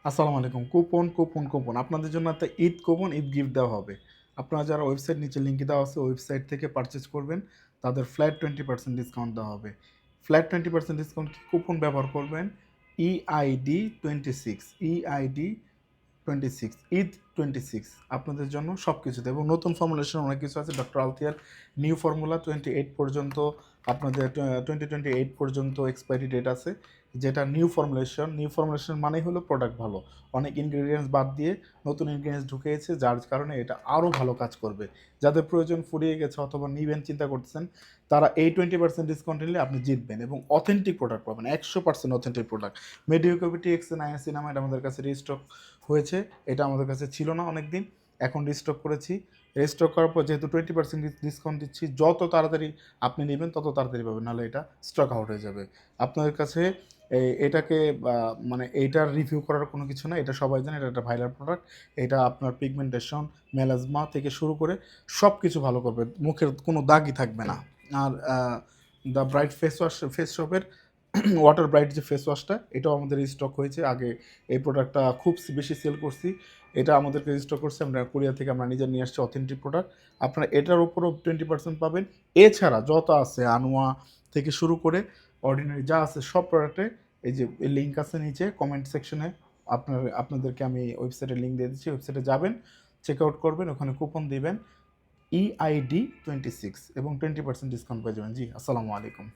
আসসালামু আলাইকুম। কুপন আপনাদের জন্য একটা ঈদ কুপন, ঈদ গিফট দেওয়া হবে। আপনারা যারা ওয়েবসাইট নিচে লিংক দেওয়া আছে ওয়েবসাইট থেকে পারচেজ করবেন, তাদের ফ্ল্যাট 20% ডিসকাউন্ট দেওয়া হবে। ফ্ল্যাট 20% ডিসকাউন্ট কি কুপন ব্যবহার করবেন EID 26 EID 26 ঈদ 26 আপনাদের জন্য সব কিছুতে এবং নতুন ফর্মুলেশন অনেক কিছু আছে। ডক্টর আলথিয়ার নিউ ফর্মুলা 28 পর্যন্ত আপনাদের 2028 পর্যন্ত এক্সপায়ারি ডেট আছে, যেটা নিউ ফর্মুলেশন মানেই হলো প্রোডাক্ট ভালো, অনেক ইনগ্রিডিয়েন্টস বাদ দিয়ে নতুন ইনগ্রিডিয়েন্টস ঢুকেছে, যার কারণে এটা আরও ভালো কাজ করবে। যাদের প্রয়োজন ফুরিয়ে গেছে অথবা নিবেন চিন্তা করতেছেন, তারা এই 20% ডিসকাউন্ট নিলে আপনি জিতবেন এবং অথেন্টিক প্রোডাক্ট পাবেন, 100% অথেন্টিক প্রোডাক্ট। মেডিওকেভিটি এক্স নায়াসিনামাইড আমাদের কাছে রিস্টক হয়েছে, এটা আমাদের কাছে ছিল না অনেক দিন, এখন রিস্টক করেছি। রিস্টক করার পর যেহেতু 20% ডিসকাউন্ট দিচ্ছি, যত তাড়াতাড়ি আপনি নেবেন তত তাড়াতাড়ি পাবেন, নাহলে এটা স্টক আউট হয়ে যাবে। আপনাদের কাছে এটাকে মানে এইটার রিভিউ করার কোনো কিছু না, এটা সবাই জানে, এটা একটা ভাইরাল প্রোডাক্ট। এটা আপনার পিগমেন্টেশন, মেলাজমা থেকে শুরু করে সব কিছু ভালো করবে, মুখের কোনো দাগই থাকবে না। আর দ্য ব্রাইট ফেস শপের ওয়াটার ব্রাইট যে ফেস ওয়াশটা, এটাও আমাদের স্টক হয়েছে। আগে এই প্রোডাক্টটা খুব বেশি সেল করছি, এটা আমাদেরকে স্টক করছে, আমরা কোরিয়া থেকে আমরা নিজে নিয়ে আসছি অথেন্টিক প্রোডাক্ট। আপনারা এটার উপরও 20% পাবেন। এছাড়া যত আছে আনোয়া থেকে শুরু করে অর্ডিনারি যা আছে সব প্রোডাক্টে এই যে লিঙ্ক আছে নিচে কমেন্ট সেকশনে, আপনাদেরকে আমি ওয়েবসাইটের লিঙ্ক দিয়ে দিচ্ছি, ওয়েবসাইটে যাবেন, চেক আউট করবেন, ওখানে কুপন দিবেন EID 26 এবং 20% ডিসকাউন্ট পেয়ে যাবেন। জি, আসসালামু আলাইকুম।